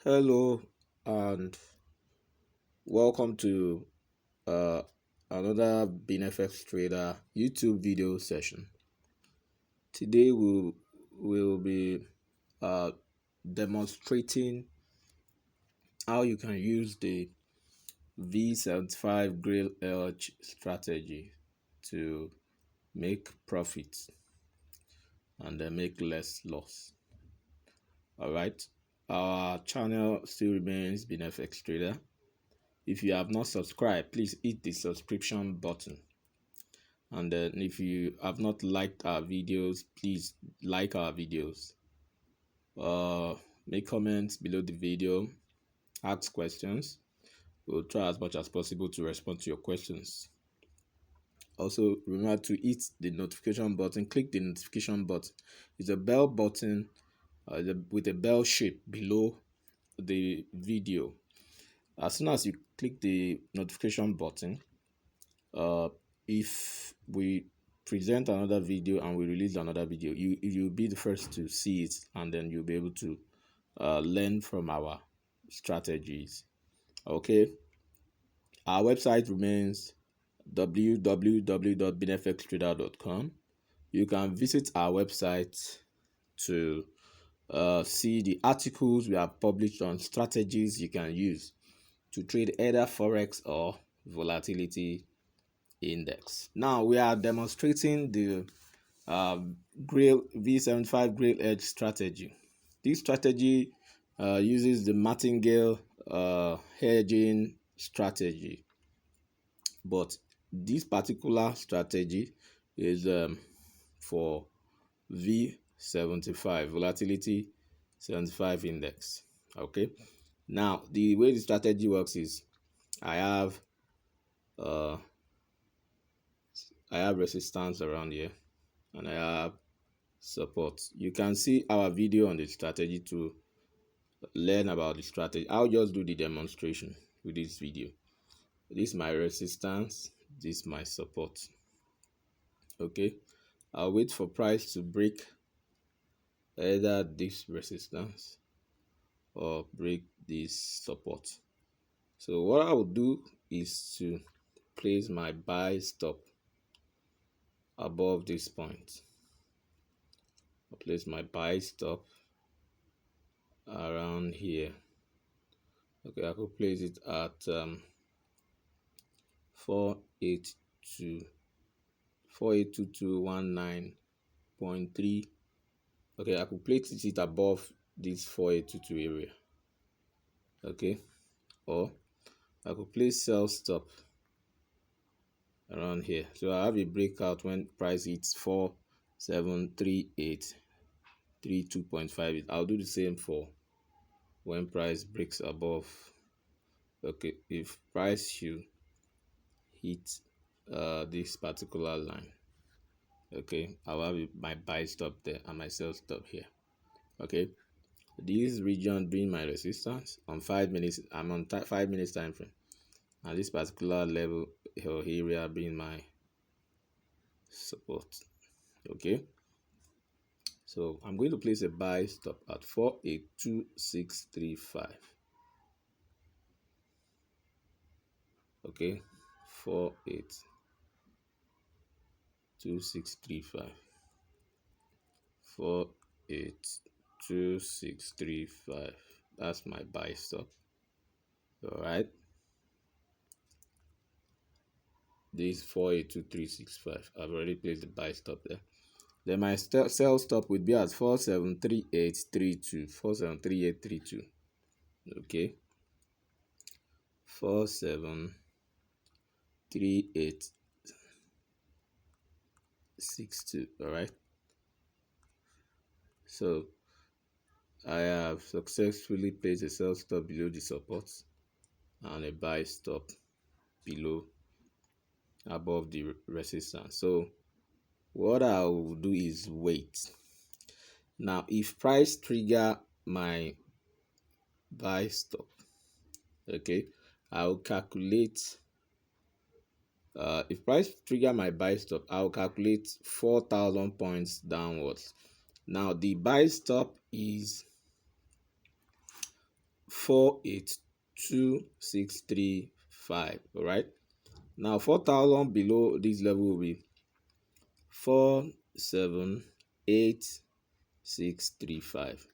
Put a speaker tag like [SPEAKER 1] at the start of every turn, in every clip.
[SPEAKER 1] Hello and welcome to uh, another BeanFX Trader YouTube video session. Today we'll be uh, demonstrating how you can use the V75 Grail-Hedge strategy to make profits and then make less loss. All right, our channel still remains BeanFX Trader. If you have not subscribed, please hit the subscription button. And then if you have not liked our videos, please like our videos. Make comments below the video, ask questions. We'll try as much as possible to respond to your questions. Also, remember to hit the notification button. Click the notification button. It's a bell button with a bell shape below the video. As soon as you click the notification button, if we present another video and we release another video, you'll be the first to see it, and then you'll be able to learn from our strategies. Okay, our website remains www.beanfxtrader.com. You can visit our website to see the articles we have published on strategies you can use to trade either forex or volatility index. Now we are demonstrating the V75 Grail-Hedge strategy. This strategy uses the martingale hedging strategy, but this particular strategy is for V75 volatility 75 index. Okay, now the way the strategy works is I have resistance around here and I have support. You can see our video on the strategy to learn about the strategy. I'll just do the demonstration with this video. This is my resistance, this is my support. Okay, I'll wait for price to break either this resistance or break this support. So what I will do is to place my buy stop above this point. I'll place my buy stop around here. Okay, I could place it at 482219.3. Okay, I could place it above this 4822 area. Okay, or I could place sell stop around here. So I have a breakout when price hits 473832.5. I'll do the same for when price breaks above. Okay, if price should hit this particular line, okay, I'll have my buy stop there and my sell stop here. Okay, this region being my resistance on 5 minutes, I'm on 5 minutes time frame, and this particular level or area being my support. Okay, so I'm going to place a buy stop at 482635. Okay, 482635, 482635. That's my buy stop. All right, this 482365. I've already placed the buy stop there. Then my sell stop would be at 473832. 473832. Okay, 473862. All right, so I have successfully placed a sell stop below the support and a buy stop below above the resistance. So what I will do is wait. Now if price trigger my buy stop, okay, I'll calculate if price trigger my buy stop, I'll calculate 4,000 points downwards. Now the buy stop is 482,635. All right. Now 4,000 below this level will be 478,635.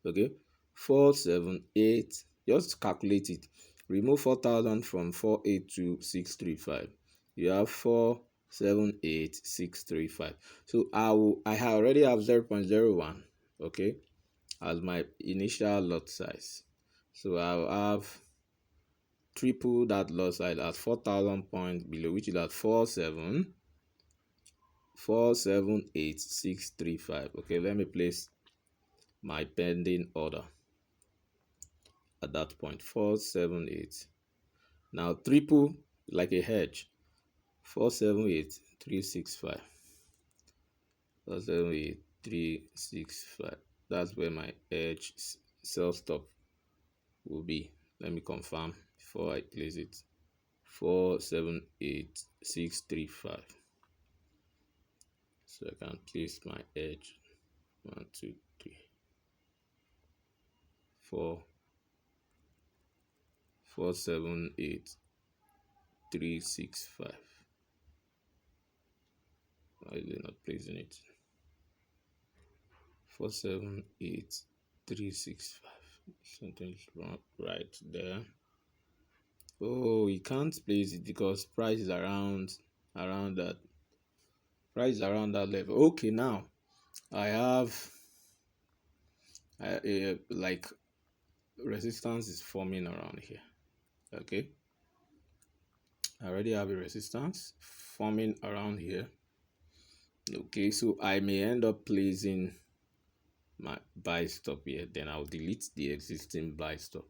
[SPEAKER 1] Okay, 478. Just calculate it. Remove 4,000 from 482,635. You have 478,635. So I already have 0.01. Okay, as my initial lot size. So I'll have triple that lot size at 4,000 points below, which is at 478,635. Okay, let me place my pending order at that point. 478. Now triple like a hedge. 478,365. 478,365. That's where my edge sell stop will be. Let me confirm before I place it. 478,635. So I can place my edge. 1, 2, 3, 4. 478,365. Why is it not placing it? 478,365. Something's wrong right there. Oh, you can't place it because price is around that. Price is around that level. Okay, now I have like resistance is forming around here. Okay, I already have a resistance forming around here. Okay, so I may end up placing my buy stop here. Then I'll delete the existing buy stop.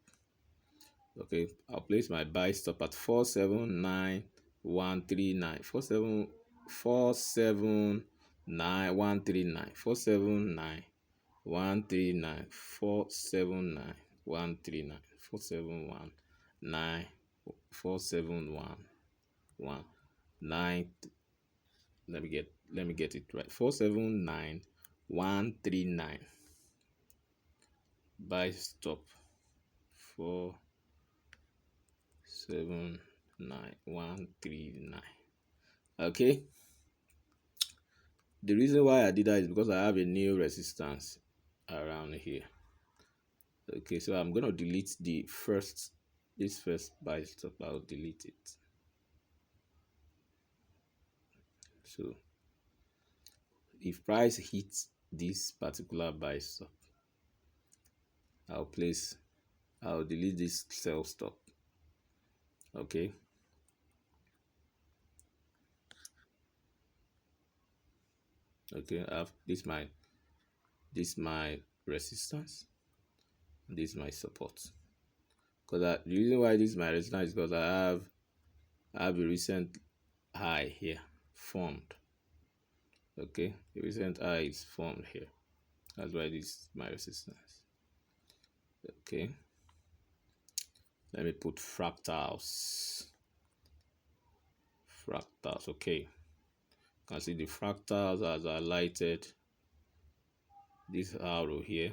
[SPEAKER 1] Okay, I'll place my buy stop at 479,139. 479,139. 479,139. 479,139. 471,9. 471,139. Let me get it right. 479,139. Buy stop 479,139. Okay, the reason why I did that is because I have a new resistance around here. Okay, so I'm gonna delete this first buy stop. I'll delete it. So if price hits this particular buy stop, I'll delete this sell stop. Okay, I have this my resistance, this is my support. Because the reason why this is my resistance is because I have a recent high here formed. Okay, the recent high is formed here. That's why this is my resistance. Okay, let me put fractals. Okay, you can see the fractals as highlighted this arrow here,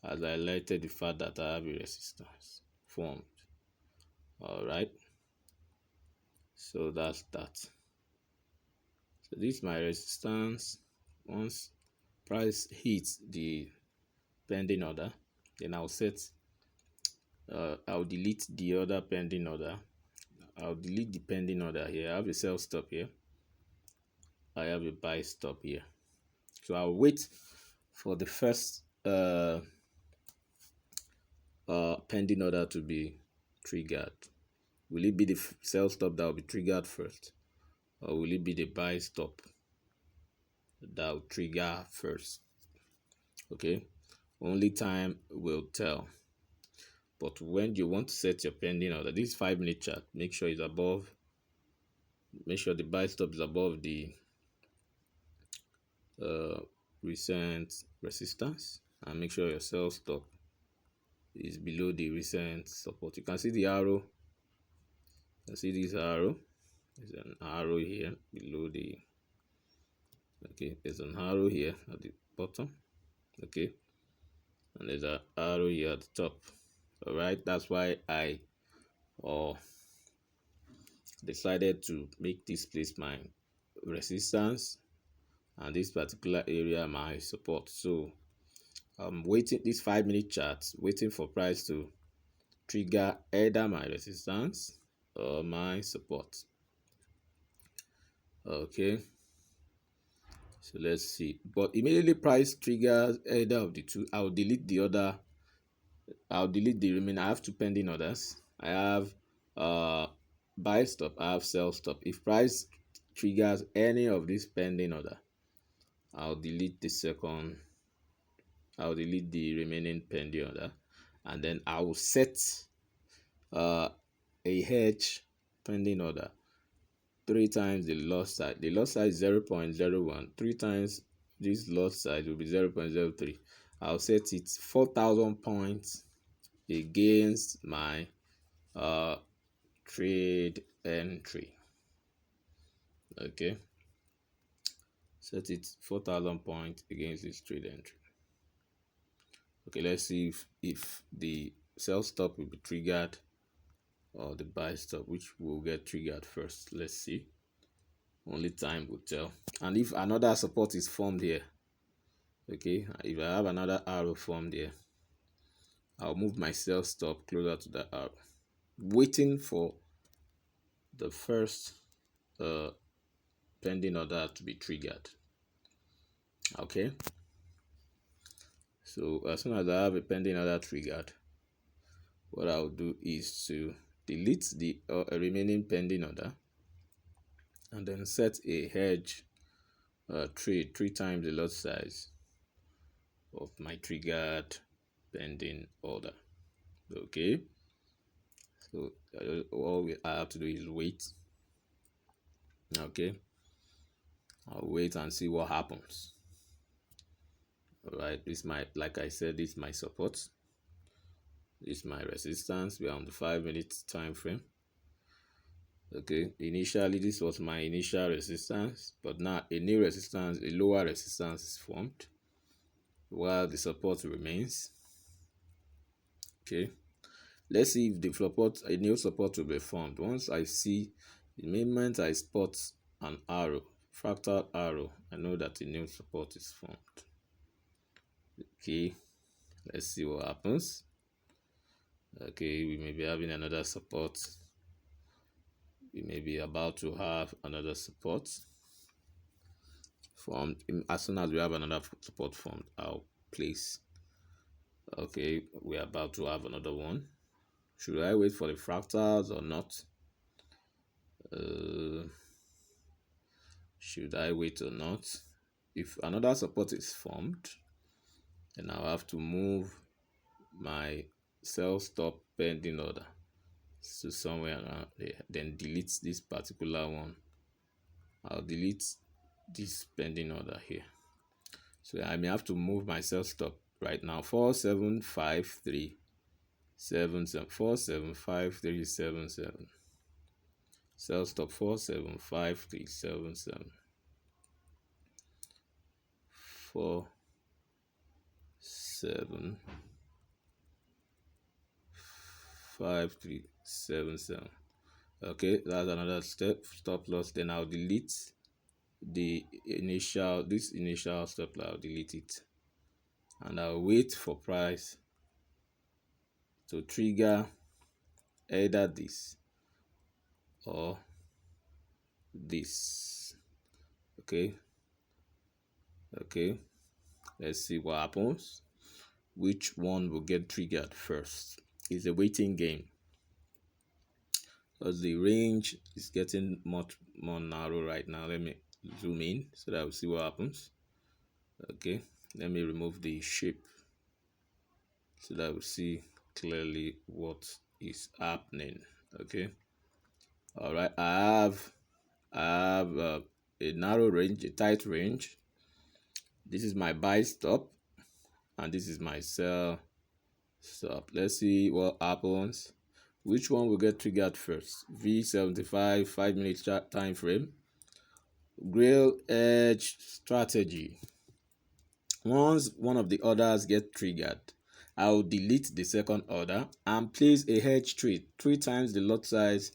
[SPEAKER 1] as I highlighted the fact that I have a resistance formed. All right, so that's that. So this is my resistance. Once price hits the pending order, then I'll delete the other pending order. I'll delete the pending order here. I have a sell stop here. I have a buy stop here. So I'll wait for the first pending order to be triggered. Will it be the sell stop that will be triggered first, or will it be the buy stop that will trigger first? Okay, only time will tell. But when you want to set your pending order, this 5-minute chart, make sure it's above. Make sure the buy stop is above the recent resistance, and make sure your sell stop is below the recent support. You can see the arrow. You can see this arrow. There's an arrow here below the. Okay, there's an arrow here at the bottom. Okay, and there's an arrow here at the top. All right, that's why I decided to make this place my resistance and this particular area my support. So I'm waiting this 5-minute chart, waiting for price to trigger either my resistance or my support. Okay, so let's see. But immediately price triggers either of the two, I'll delete the remaining. I have two pending orders. I have buy stop, I have sell stop. If price triggers any of these pending order, I'll delete the remaining pending order, and then I will set a hedge pending order 3 times the loss side. The loss side is 0.01. 3 times this loss side will be 0.03. I'll set it 4,000 points against my trade entry. Okay, set it 4,000 points against this trade entry. Okay, let's see if the sell stop will be triggered or the buy stop, which will get triggered first. Let's see. Only time will tell. And if another support is formed here, okay, if I have another arrow formed here, I'll move my sell stop closer to the arrow, waiting for the first pending order to be triggered. Okay, so as soon as I have a pending order triggered, what I'll do is to delete the remaining pending order and then set a hedge trade 3 times the lot size of my triggered pending order. Okay, so all I have to do is wait. Okay, I'll wait and see what happens. All right, this my, like I said, this is my support, this is my resistance. We are on the 5-minute time frame. Okay, initially this was my initial resistance, but now a new resistance, a lower resistance is formed while the support remains. Okay, let's see if the support, a new support will be formed. Once I see the moment I spot an arrow, fractal arrow, I know that a new support is formed. Okay, let's see what happens. Okay, we may be having another support. We may be about to have another support formed. As soon as we have another support formed, I'll place. Okay, we're about to have another one. Should I wait for the fractals or not? Should I wait or not? If another support is formed, then I'll have to move my sell stop pending order to somewhere around there, then delete this particular one. I'll delete this pending order here, so I may have to move my sell stop right now. 475377, 475377, sell stop 475377, 475377. Okay, that's another step, stop loss. Then I'll delete the initial, this initial stop loss, I'll delete it, and I'll wait for price to trigger either this or this. Okay, let's see what happens. Which one will get triggered first? It's a waiting game, because the range is getting much more narrow right now. Let me zoom in so that we'll see what happens. Okay, let me remove the shape so that we'll see clearly what is happening. Okay, all right, I have a narrow range, a tight range. This is my buy stop and this is my sell stop. Let's see what happens. Which one will get triggered first? V75 5-minute time frame, Grail-Hedge Strategy. Once one of the orders get triggered, I'll delete the second order and place a hedge trade 3 times the lot size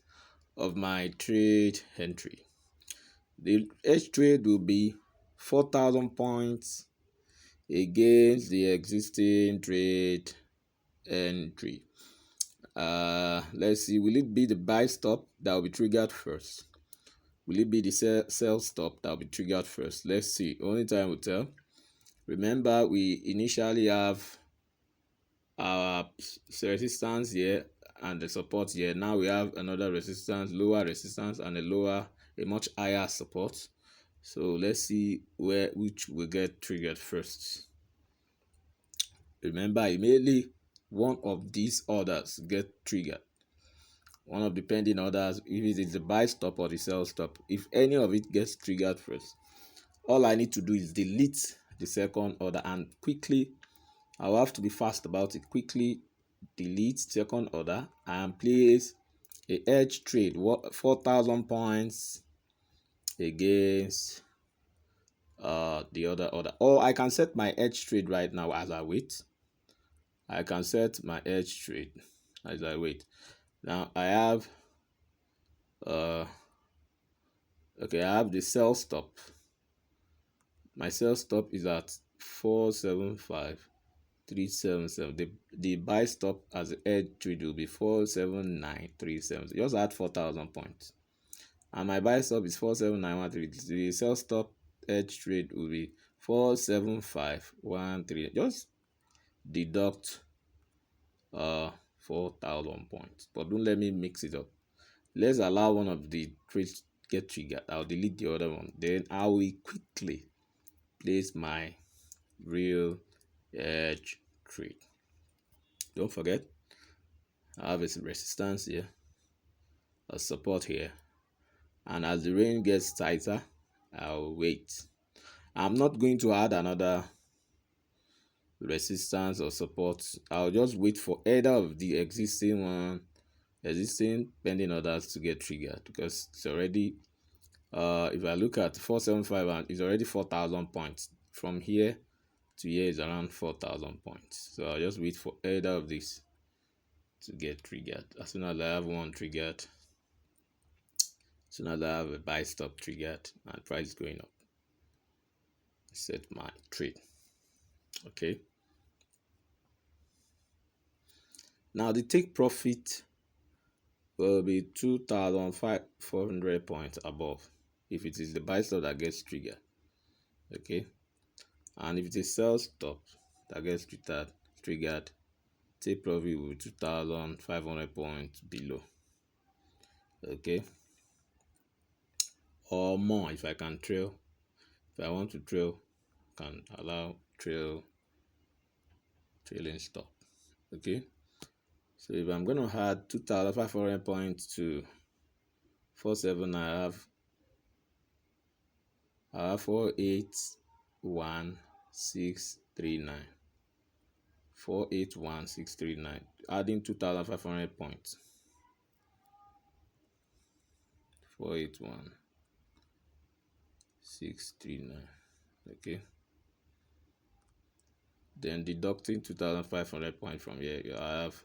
[SPEAKER 1] of my trade entry. The hedge trade will be 4,000 points against the existing trade entry. Let's see, will it be the buy stop that will be triggered first? Will it be the sell stop that will be triggered first? Let's see, only time will tell. Remember, we initially have our resistance here and the support here. Now we have another resistance, lower resistance, and a much higher support. So let's see which will get triggered first. Remember, immediately one of these orders get triggered. One of the pending orders, if it is the buy stop or the sell stop, if any of it gets triggered first, all I need to do is delete the second order and quickly, I'll have to be fast about it, quickly delete second order and place a hedge trade 4,000 points against the other order. Or I can set my edge trade right now as I wait. I can set my edge trade as I wait. Now I have I have the sell stop. My sell stop is at 475,377. The buy stop as the edge trade will be 479,377. Just add 4,000 points. And my buy stop is 479,133. The sell stop edge trade will be 475,133. Just deduct 4,000 points, but don't let me mix it up. Let's allow one of the trades get triggered. I'll delete the other one. Then I will quickly place my real edge trade. Don't forget, I have a resistance here, a support here, and as the range gets tighter, I'll wait. I'm not going to add another resistance or support. I'll just wait for either of the existing pending orders to get triggered, because it's already if I look at 475 and it's already 4,000 points. From here to here is around 4,000 points. So I'll just wait for either of these to get triggered. As soon as I have one triggered, as soon as I have a buy stop triggered and price going up, set my trade. Okay. Now the take profit will be 2,400 points above if it is the buy stop that gets triggered. Okay. And if it is sell stop that gets triggered, take profit will be 2,500 points below. Okay. Or more if I can trail. If I want to trail, can allow trailing stop. Okay. So if I'm going to add 2,500 points to 47, I have 481,639. 481,639. Adding 2,500 points. 481,639. Okay. Then deducting 2,500 points from here, you have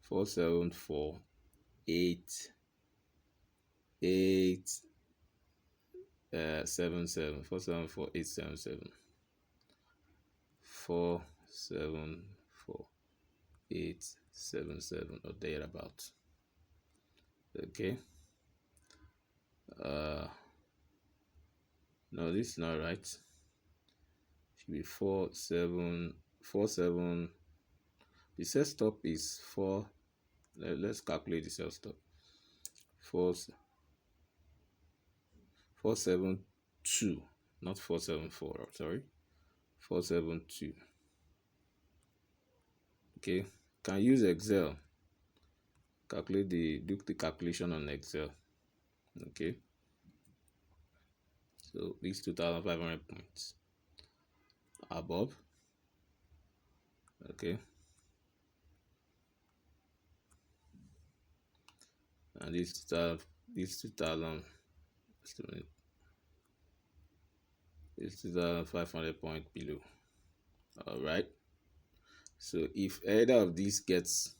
[SPEAKER 1] 474,877. 474,877 or thereabout. Okay. No, this is not right. Should be 4,747. The sell stop is 4. Let's calculate the sell stop. 472, not 474. Sorry, 472. Okay, can use Excel. Do the calculation on Excel. Okay, so these 2,500 points above. Okay, and these 2,500 points below. All right. So if either of these gets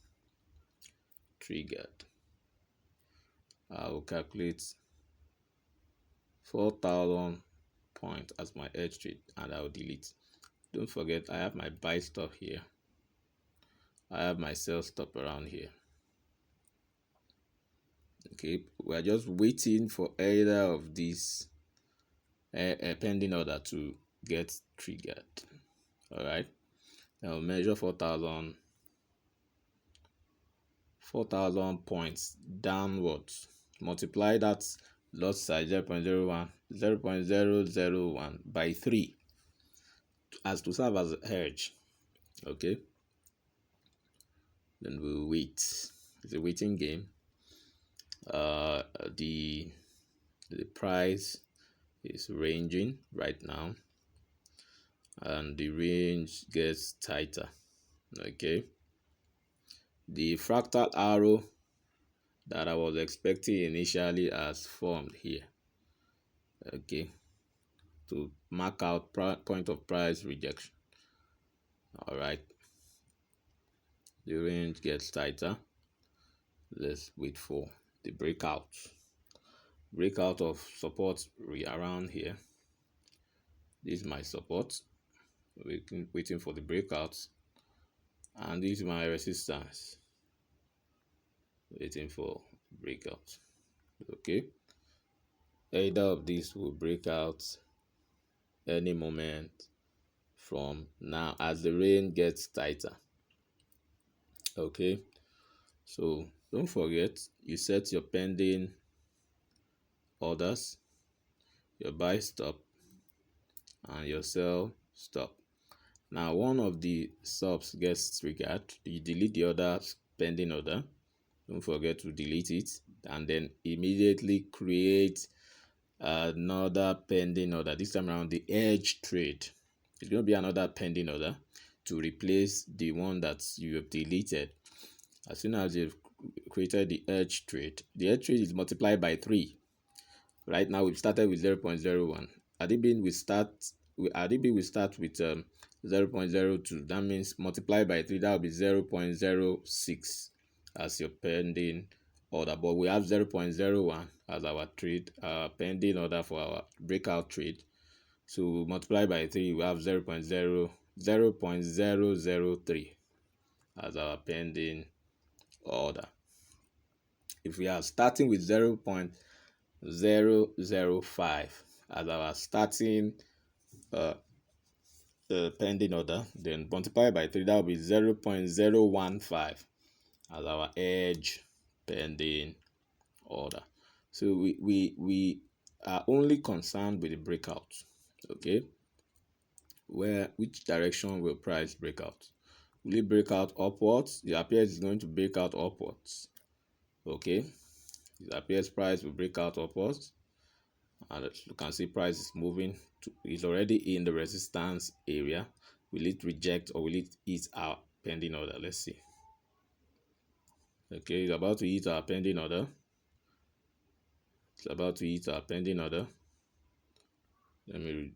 [SPEAKER 1] triggered, I will calculate 4,000 points as my edge trade and I'll delete. Don't forget, I have my buy stop here. I have my sell stop around here. Okay, we're just waiting for either of these pending order to get triggered. All right, now measure 4,000 points downwards. Multiply that lot size 0.001 by 3 as to serve as a hedge. Okay, then we'll wait. It's a waiting game. uh the price is ranging right now and the range gets tighter. Okay, the fractal arrow that I was expecting initially has formed here. Okay, to mark out point of price rejection. All right, the range gets tighter. Let's wait for the breakout of support around here. This is my support, waiting for the breakouts, and this is my resistance, waiting for breakout. Okay, either of these will break out any moment from now as the range gets tighter. Okay, so don't forget, you set your pending orders, your buy stop and your sell stop. Now one of the stops gets triggered, you delete the other pending order. Don't forget to delete it and then immediately create another pending order. This time around, the edge trade. It's going to be another pending order to replace the one that you have deleted. As soon as you've created the edge trade is multiplied by 3. Right now we've started with 0.01. RDB will start with 0.02. That means multiply by 3, that will be 0.06 as your pending order. But we have 0.01 as our trade, pending order for our breakout trade. So multiply by 3, we have 0.003 as our pending order. If we are starting with 0.005 as our starting pending order, then multiply by 3, that will be 0.015 as our edge pending order. So we are only concerned with the breakout. Okay, which direction will price break out? Will it break out upwards? It appears it's going to break out upwards. Okay, it appears price will break out upwards, and as you can see, price is moving is already in the resistance area. Will it reject or will it hit our pending order? Let's see. Okay, it's about to hit our pending order. Let me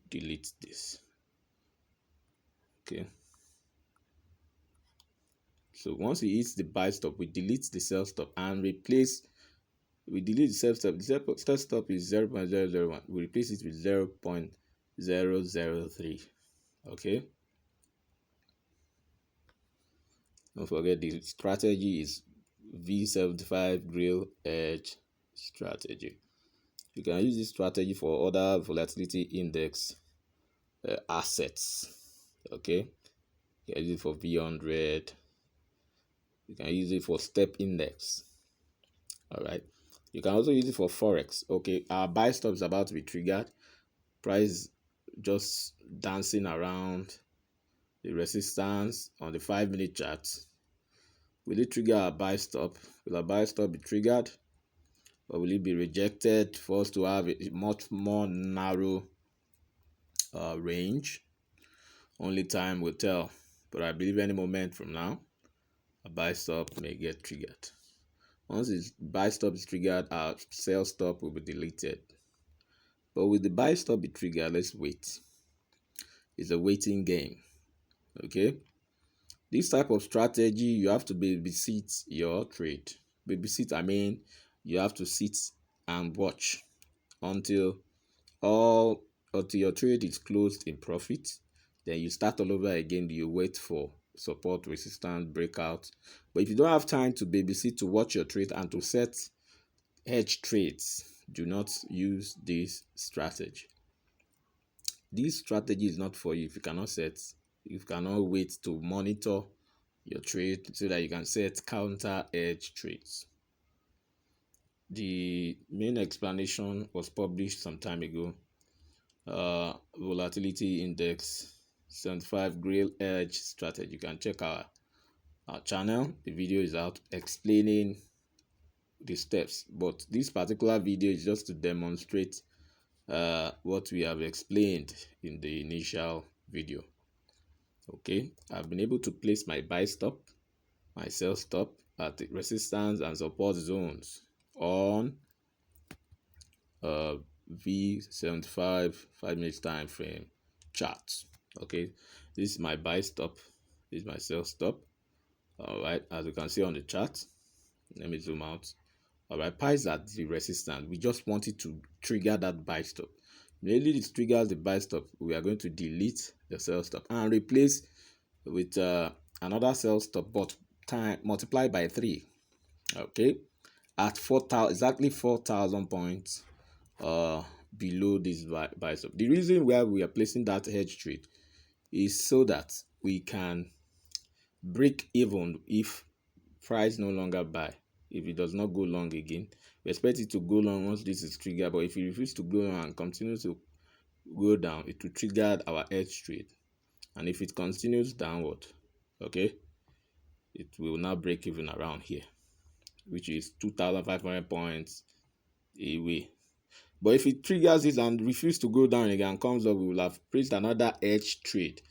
[SPEAKER 1] delete this. Okay, so once it hits the buy stop, we delete the sell stop and delete the sell stop. The sell stop is 0.001. We replace it with 0.003. Okay, don't forget the strategy is V75 Grail-Hedge Strategy. You can use this strategy for other volatility index assets. Okay, you can use it for V100. You can use it for step index. All right, you can also use it for forex. Okay, our buy stop is about to be triggered. Price just dancing around the resistance on the 5-minute chart. Will it trigger our buy stop? Will our buy stop be triggered, or will it be rejected for us to have a much more narrow range? Only time will tell, but I believe any moment from now a buy stop may get triggered. Once the buy stop is triggered, our sell stop will be deleted. But with the buy stop be triggered, let's wait. It's a waiting game. Okay, this type of strategy, you have to babysit your trade. Babysit, I mean, you have to sit and watch until all until your trade is closed in profit. Then you start all over again. You wait for support, resistance, breakout. But if you don't have time to babysit, to watch your trade and to set hedge trades, do not use this strategy. This strategy is not for you if you cannot set, if you cannot wait to monitor your trade so that you can set counter edge trades. The main explanation was published some time ago. Volatility index 75 Grail-Hedge Strategy. You can check our channel. The video is out explaining the steps, but this particular video is just to demonstrate what we have explained in the initial video. Okay, I've been able to place my buy stop, my sell stop at the resistance and support zones on V75 5 minutes time frame chart. Okay, this is my buy stop, this is my sell stop. All right, as you can see on the chart, let me zoom out. All right, price at the resistance, we just wanted to trigger that buy stop. Immediately this triggers the buy stop, we are going to delete the sell stop and replace with another sell stop, but time multiplied by 3. Okay, at 4,000, exactly 4,000 points below this buy stop. The reason why we are placing that hedge trade is so that we can break even if price no longer buy. If it does not go long again, we expect it to go long once this is triggered, but if it refuses to go long and continue to go down, it will trigger our edge trade. And if it continues downward, okay, it will now break even around here, which is 2,500 points away. But if it triggers this and refuses to go down again and comes up, we will have placed another edge trade,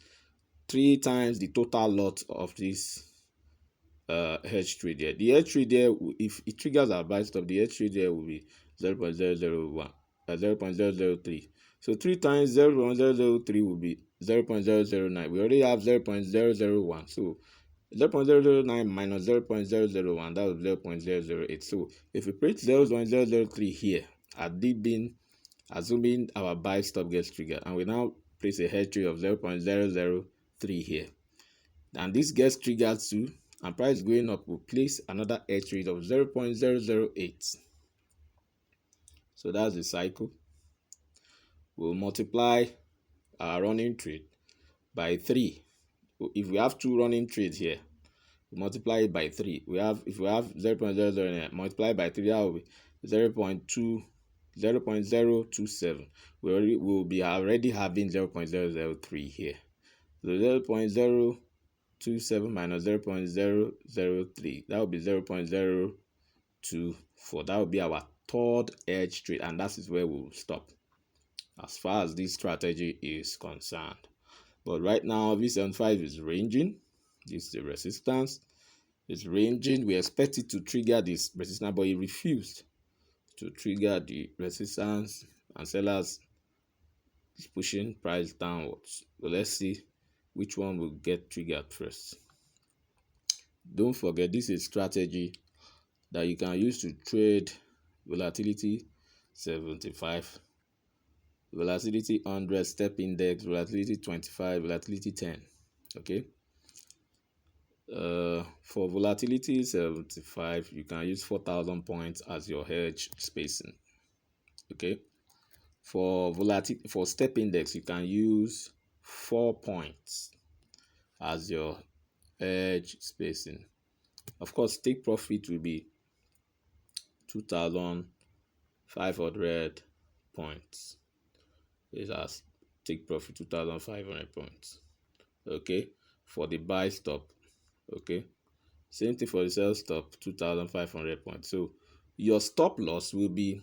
[SPEAKER 1] 3 times the total lot of this hedge trade there. The hedge trade there, if it triggers our buy stop, the hedge trade there will be 0.001, 0.003. So 3 times 0.003 will be 0.009. We already have 0.001. So 0.009 minus 0.001, that was 0.008. So if we put 0.003 here at the bin, assuming our buy stop gets triggered, and we now place a hedge trade of 0.003 here, and this gets triggered too, and price going up, we'll place another hedge rate of 0.008. So that's the cycle. We'll multiply our running trade by 3. If we have 2 running trades here, we multiply it by 3. If we have 0.009 multiply by 3, that will be 0.027. We will be already having 0.003 here. So 0.027 minus 0.003, that will be 0.024. That will be our third edge trade, and that is where we will stop as far as this strategy is concerned. But right now V75 is ranging. This is the resistance. It's ranging. We expect it to trigger this resistance, but it refused to trigger the resistance, and sellers is pushing price downwards. So let's see which one will get triggered first. Don't forget, this is strategy that you can use to trade volatility 75, volatility 100, step index, volatility 25, volatility 10. Okay, for volatility 75, you can use 4,000 points as your hedge spacing. Okay, for volatility, for step index, you can use 4 points as your hedge spacing. Of course, take profit will be 2,500 points. This has take profit 2,500 points. Okay, for the buy stop, okay, same thing for the sell stop, 2,500 points. So your stop loss will be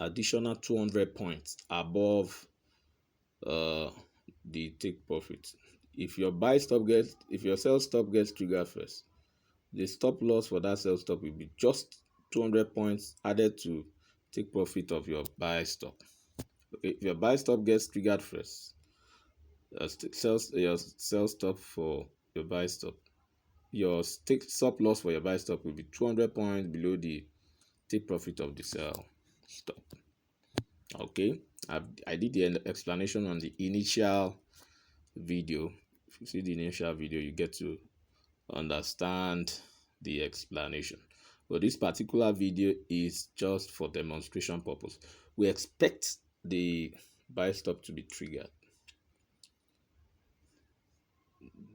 [SPEAKER 1] additional 200 points above the take profit. If your sell stop gets triggered first, the stop loss for that sell stop will be just 200 points added to take profit of your buy stop. Okay, if your buy stop gets triggered first, your sell stop for your buy stop. Your take stop loss for your buy stop will be 200 points below the take profit of the sell stop. Okay, I did the explanation on the initial video. If you see the initial video, you get to understand the explanation. But this particular video is just for demonstration purpose. We expect the buy stop to be triggered.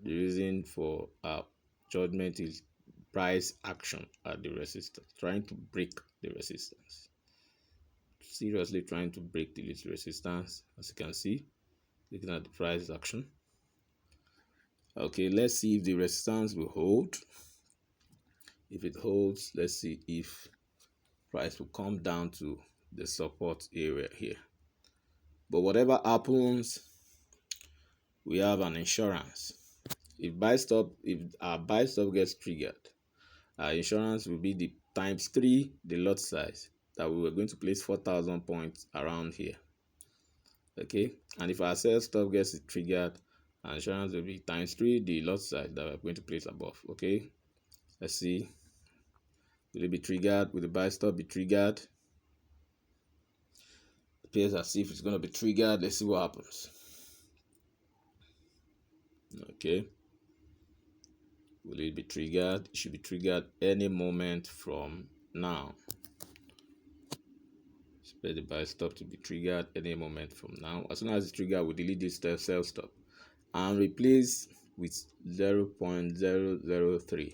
[SPEAKER 1] The reason for our judgment is price action at the resistance, trying to break the resistance. Seriously trying to break the resistance, as you can see, looking at the price action. Okay, let's see if the resistance will hold. If it holds, let's see if price will come down to the support area here. But whatever happens, we have an insurance. If our buy stop gets triggered, our insurance will be the ×3 the lot size that we were going to place 4,000 points around here. Okay, and if our sell stop gets triggered, our insurance will be ×3 the lot size that we're going to place above. Okay, let's see. Will it be triggered? Will the buy stop be triggered? It appears as if it's going to be triggered. Let's see what happens. Okay, will it be triggered? It should be triggered any moment from now. Expect the buy stop to be triggered any moment from now. As soon as it's triggered, we'll delete this sell stop and replace with 0.003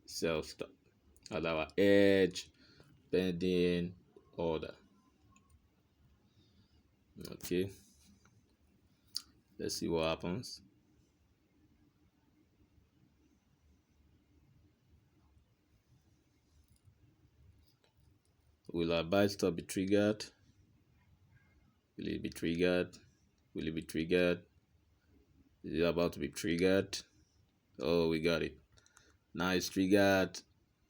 [SPEAKER 1] sell stop as our edge pending order. Okay, let's see what happens. Will our buy stop be triggered? Will it be triggered? Will it be triggered? Is it about to be triggered? Oh, we got it. Now it's triggered.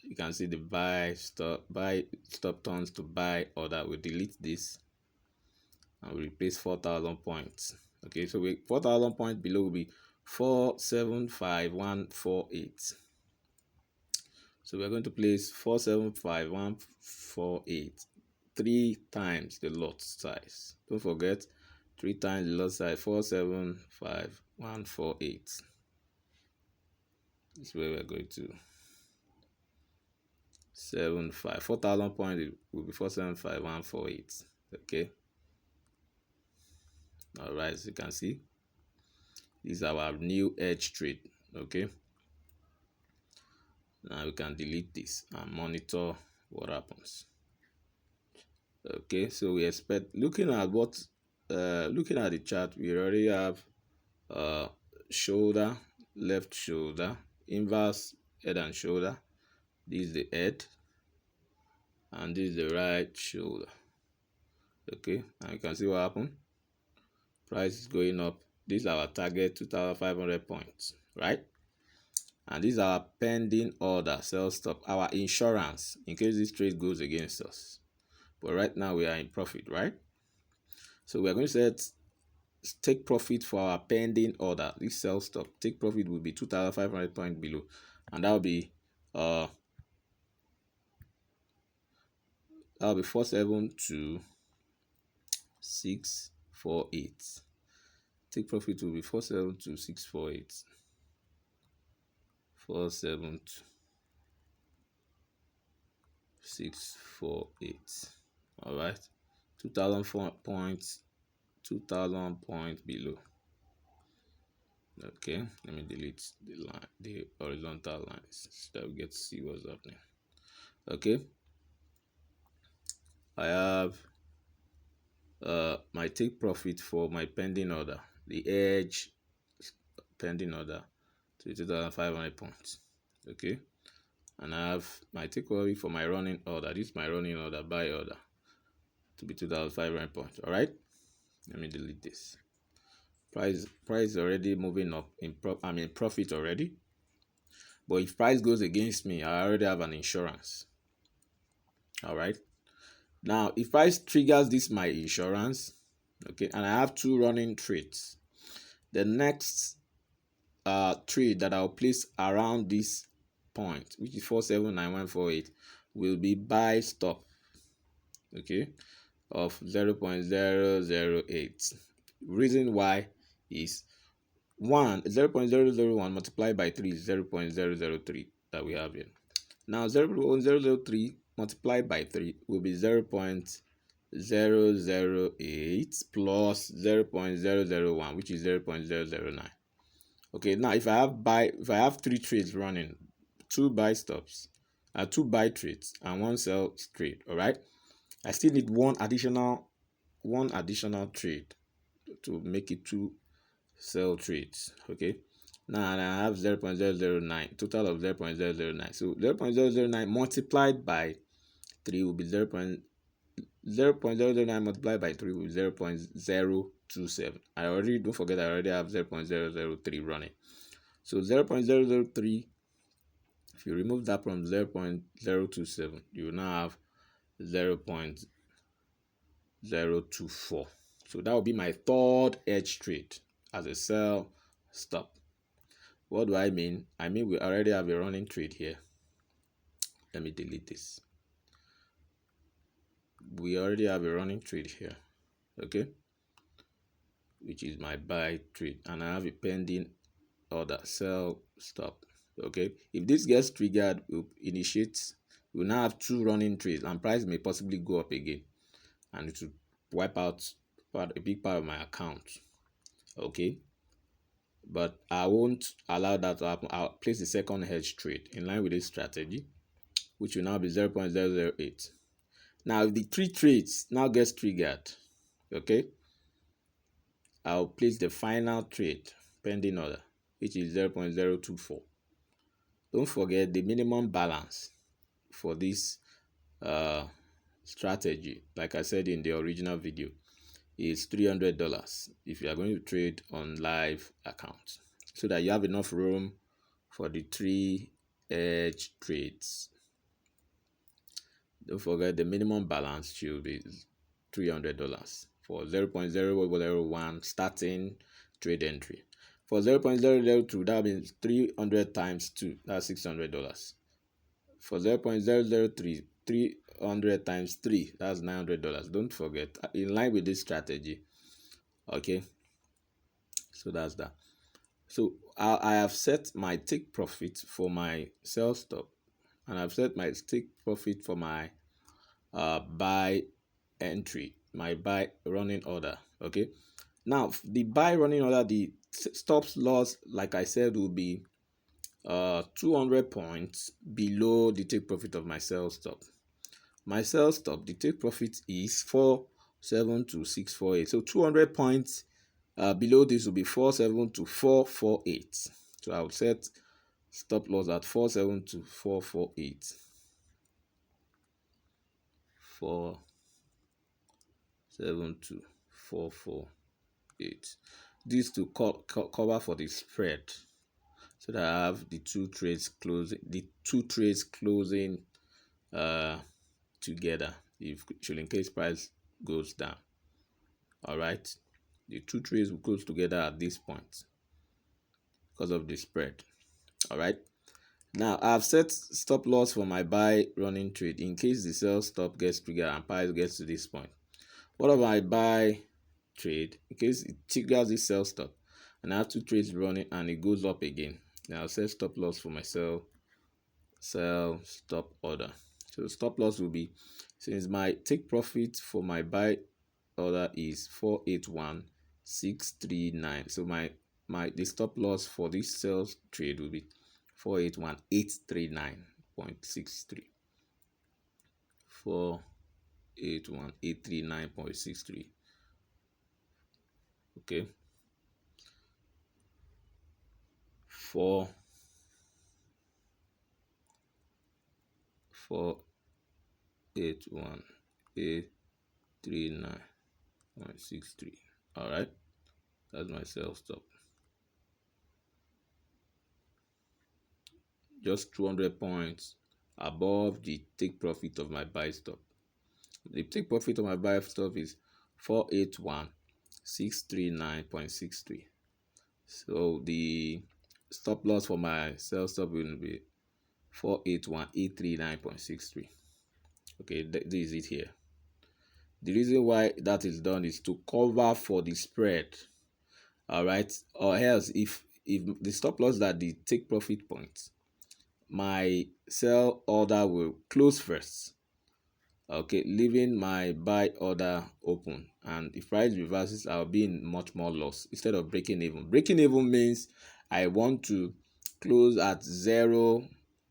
[SPEAKER 1] You can see the buy stop turns to buy order. We'll delete this and we replace 4,000 points. Okay, so 4,000 points below will be 475148. So we're going to place 475148 3 times the lot size. Don't forget, 3 times the lot size, 475148. This is where we're going to 4,000 points will be 475148. Okay. All right, as you can see, this is our new edge trade. Okay. Now we can delete this and monitor what happens. Okay, so we expect, looking at the chart, we already have shoulder, left shoulder, inverse head and shoulder. This is the head and this is the right shoulder. Okay, and you can see what happened. Price is going up. This is our target, 2,500 points, right? And this is our pending order, sell stop, our insurance in case this trade goes against us. But right now we are in profit, right? So we are going to take profit for our pending order. This sell stop, take profit will be 2,500 points below, and that'll be 472,648. Take profit will be 472,648. 472,648. All right, 2,000 points, 2,000 points below. Okay, let me delete the horizontal lines so that we get to see what's happening. Okay, I have my take profit for my pending order, the edge pending order, to 2,500 points. Okay, and I have my take profit for my running order. This is my running order, buy order, to be 2,500 points. All right, let me delete this. Price already moving up. I'm in profit already. But if price goes against me, I already have an insurance. All right. Now, if price triggers this my insurance, okay, and I have 2 running trades. The next trade that I'll place around this point, which is 479148, will be buy stop, okay, of 0.008. Reason why is 0.001 multiplied by 3 is 0.003 that we have here. Now 0.003 multiplied by 3 will be 0.008 plus 0.001, which is 0.009. Okay, now if I have 3 trades running, 2 buy stops, 2 buy trades and 1 sell trade, all right, I still need one additional trade to make it 2 sell trades. Okay, now I have 0.009, total of 0.009. So 0.009 multiplied by 3 will be 0.009 multiplied by 3 will be 0.027. Don't forget I already have 0.003 running. So 0.003, if you remove that from 0.027, you will now have 0.024. So that will be my third hedge trade as a sell stop. What do I mean? I mean we already have a running trade here. Let me delete this. We already have a running trade here, okay, which is my buy trade, and I have a pending order, sell stop. Okay, if this gets triggered, we'll now have 2 running trades, and price may possibly go up again, and it will wipe out a big part of my account. Okay, but I won't allow that to happen. I'll place the second hedge trade in line with this strategy, which will now be 0.008. Now if the 3 trades now gets triggered, okay, I'll place the final trade pending order, which is 0.024. Don't forget the minimum balance for this strategy, like I said in the original video, is $300 if you are going to trade on live accounts, so that you have enough room for the 3 hedge trades. Don't forget the minimum balance should be $300 for 0.001 starting trade entry. For 0.002, that means 300 times 2, that's $600. For 0.003, 300 times 3, that's $900. Don't forget, in line with this strategy. Okay, so that's that. So I have set my take profit for my sell stop, and I've set my take profit for my buy entry, my buy running order. Okay, now the buy running order, the stop loss, like I said, will be 200 points below the take profit of my sell stop. My sell stop, the take profit is 472,648. So 200 points below this will be 472,448. So I will set stop loss at 472,448. 472,448. This to cover for the spread, so that I have the two trades closing together, if in case price goes down. All right, the 2 trades will close together at this point because of the spread. All right, now I've set stop loss for my buy running trade in case the sell stop gets triggered and price gets to this point. What about my buy trade in case it triggers this sell stop and I have 2 trades running and it goes up again? Now I'll set stop loss for my sell stop order. So stop loss will be, since my take profit for my buy order is 481,639, so the stop loss for this sales trade will be 481,839.63. 481,839.63. Okay, 481,839.63. all right, that's my sell stop. Just 200 points above the take profit of my buy stop. The take profit of my buy stop is 481,639.63. So the stop loss for my sell stop will be 481,839.63. Okay, this is it here. The reason why that is done is to cover for the spread. All right, or else if the stop loss that the take profit point, my sell order will close first, okay, leaving my buy order open, and if price reverses, I'll be in much more loss instead of breaking even. Breaking even means I want to close at zero,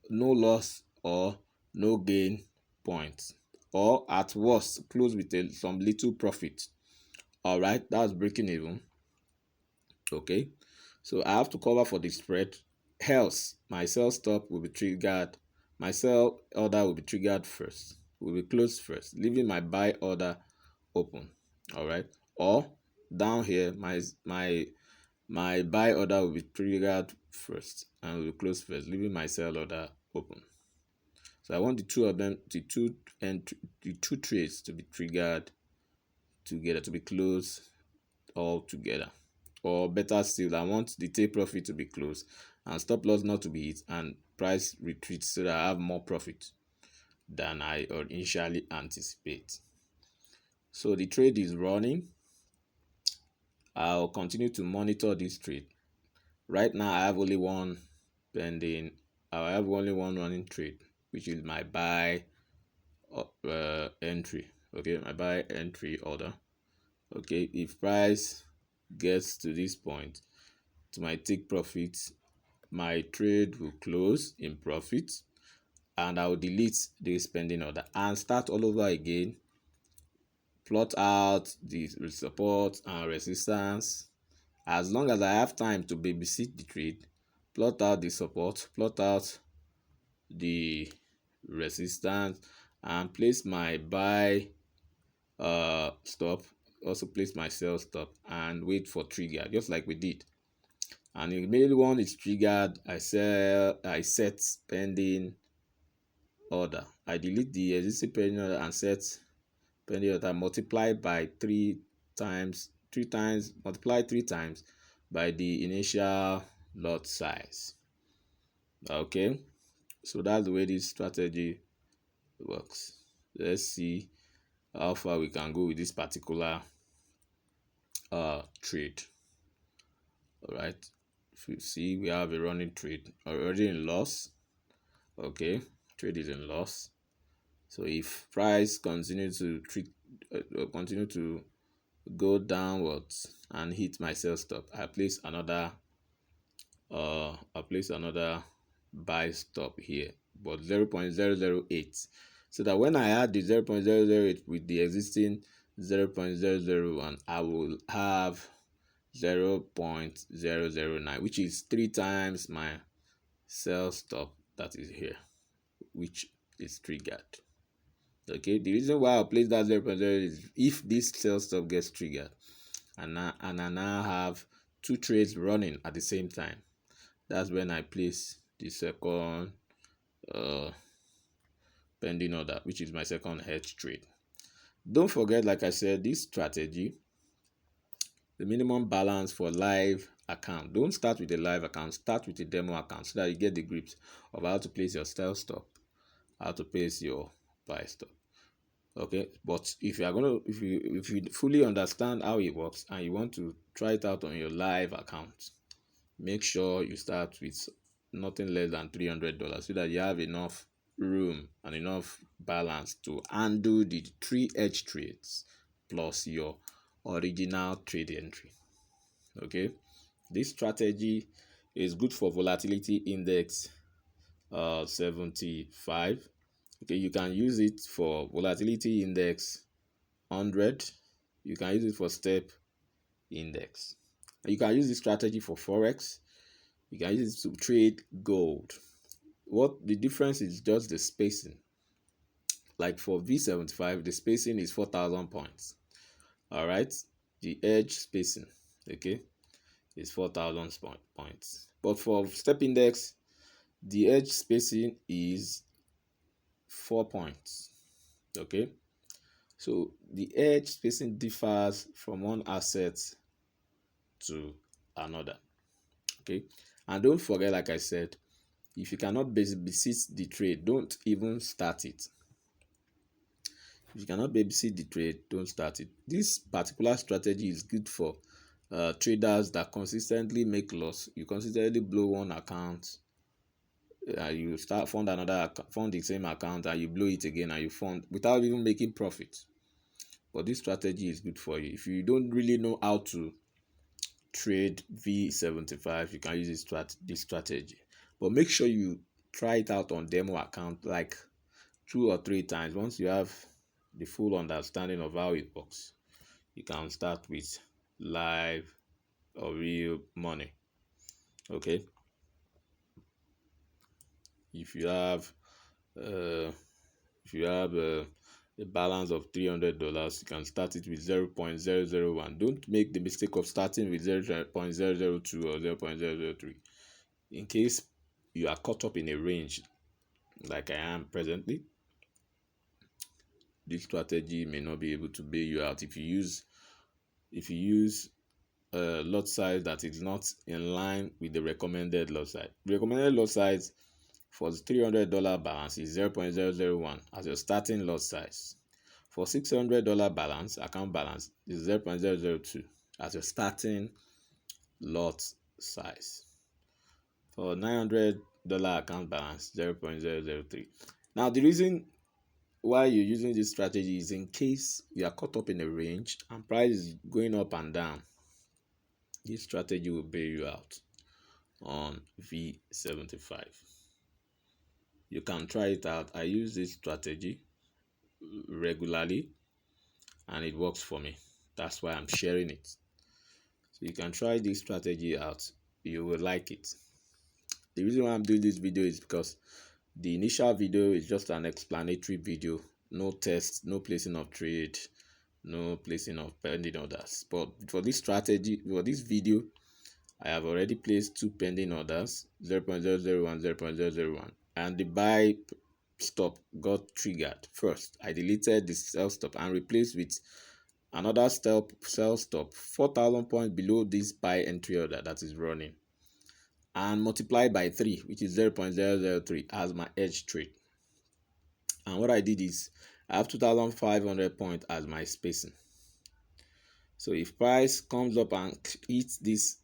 [SPEAKER 1] no loss or no gain point, or at worst close with some little profit. All right, that's breaking even. Okay, so I have to cover for the spread, else my sell stop will be triggered, my sell order will be triggered first, will be closed first, leaving my buy order open. All right, or down here my buy order will be triggered first and will be closed first, leaving my sell order open. So I want the two of them, the two trades to be triggered together, to be closed all together. Or better still, I want the take profit to be closed and stop loss not to be hit, and price retreat, so that I have more profit than I initially anticipate. So the trade is running. I'll continue to monitor this trade. Right now I have only one pending. I have only one running trade, which is my buy entry. Okay, my buy entry order. Okay, if price gets to this point, to my take profit, my trade will close in profit, and I will delete the pending order and start all over again. Plot out the support and resistance. As long as I have time to babysit the trade, plot out the support, plot out the resistance, and place my buy stop, also place my sell stop, and wait for trigger, just like we did. And immediately one is triggered, I set pending order. I delete the existing pending order and set pending order, multiply by three times, multiply three times by the initial lot size. Okay, so that's the way this strategy works. Let's see how far we can go with this particular trade. All right, if you see, we have a running trade already in loss. Okay, trade is in loss. So if price continue to go downwards and hit my sell stop, I place another buy stop here, but 0.008, so that when I add the 0.008 with the existing 0.001, I will have 0.009, which is 3 times my sell stop that is here, which is triggered. Okay, the reason why I place that 0.0 is if this sell stop gets triggered and I now have two trades running at the same time, that's when I place the second pending order, which is my second hedge trade. Don't forget, like I said, this strategy, the minimum balance for live account, don't start with a live account, start with a demo account, so that you get the grips of how to place your sell stop, how to place your buy stop. Okay, but if you fully understand how it works and you want to try it out on your live account, make sure you start with nothing less than $300, so that you have enough room and enough balance to handle the 3 edge trades plus your original trade entry. Okay, this strategy is good for volatility index 75. Okay, you can use it for volatility index 100. You can use it for step index. You can use this strategy for forex. You can use it to trade gold. What the difference is just the spacing. Like for V75, the spacing is 4,000 points. All right, the edge spacing, okay, is 4,000 points. But for step index, the edge spacing is 4 points. Okay, so the edge spacing differs from one asset to another. Okay, and don't forget, like I said, if you cannot babysit the trade, don't even start it. If you cannot babysit the trade, don't start it. This particular strategy is good for traders that consistently make loss. You consistently blow one account, you start fund another fund the same account, and you blow it again, and you fund without even making profit. But this strategy is good for you. If you don't really know how to trade V75, you can use this strategy. But make sure you try it out on demo account like 2 or 3 times. Once you have the full understanding of how it works, you can start with live or real money. Okay, if you have uh, a balance of $300, you can start it with 0.001. Don't make the mistake of starting with 0.002 or 0.003. In case you are caught up in a range like I am presently, this strategy may not be able to bail you out if you use a lot size that is not in line with the recommended lot size. The recommended lot size for the $300 balance is 0.001 as your starting lot size. For $600 balance, account balance is 0.002 as your starting lot size. For $900 account balance, 0.003. Now, the reason why you're using this strategy is in case you are caught up in a range and price is going up and down. This strategy will bail you out on V75. You can try it out. I use this strategy regularly and it works for me. That's why I'm sharing it. So you can try this strategy out. You will like it. The reason why I'm doing this video is because the initial video is just an explanatory video. No test, no placing of trade, no placing of pending orders. But for this strategy, for this video, I have already placed 2 pending orders, 0.001, 0.001, and the buy stop got triggered. First, I deleted the sell stop and replaced with another sell stop 4,000 points below this buy entry order that is running, and multiply by 3, which is 0.003 as my edge trade. And what I did is I have 2,500 points as my spacing. So if price comes up and hits this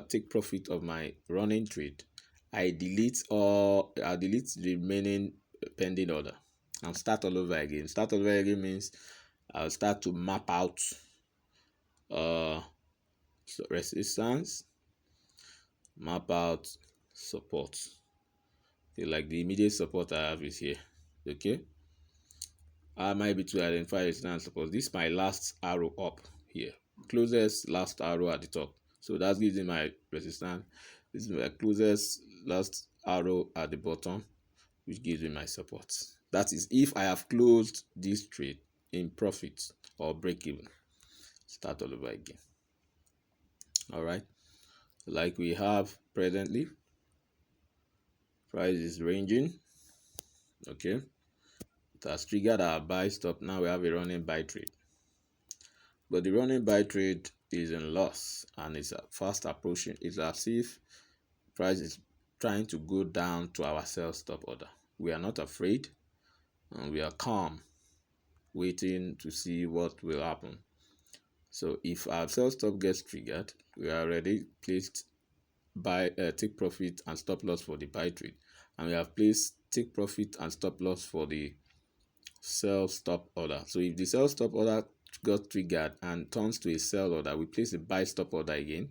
[SPEAKER 1] take profit of my running trade, I delete the remaining pending order and start all over again. Start all over again means I'll start to map out resistance, map out support. Okay, like the immediate support I have is here. Okay, I might be to identify resistance support. This is my last arrow up here, closest last arrow at the top. So that gives me my resistance. This is my closest last arrow at the bottom, which gives me my support. That is if I have closed this trade in profit or break even. Start all over again. All right, like we have presently, price is ranging. Okay, it has triggered our buy stop. Now we have a running buy trade, but the running buy trade is in loss and it's fast approaching. It's as if price is trying to go down to our sell stop order. We are not afraid and we are calm, waiting to see what will happen. So if our sell stop gets triggered, we are already placed buy take profit and stop loss for the buy trade, and we have placed take profit and stop loss for the sell stop order. So if the sell stop order got triggered and turns to a sell order, we place a buy stop order again,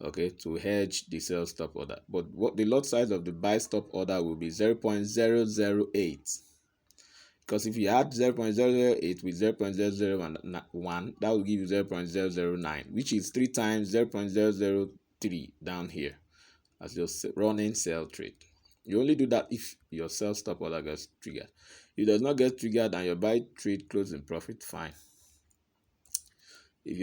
[SPEAKER 1] okay, to hedge the sell stop order. But what the lot size of the buy stop order will be 0.008, because if you add 0.008 with 0.001, that will give you 0.009, which is 3 times 0.003 down here as your running sell trade. You only do that if your sell stop order gets triggered. If it does not get triggered and your buy trade closes in profit, fine.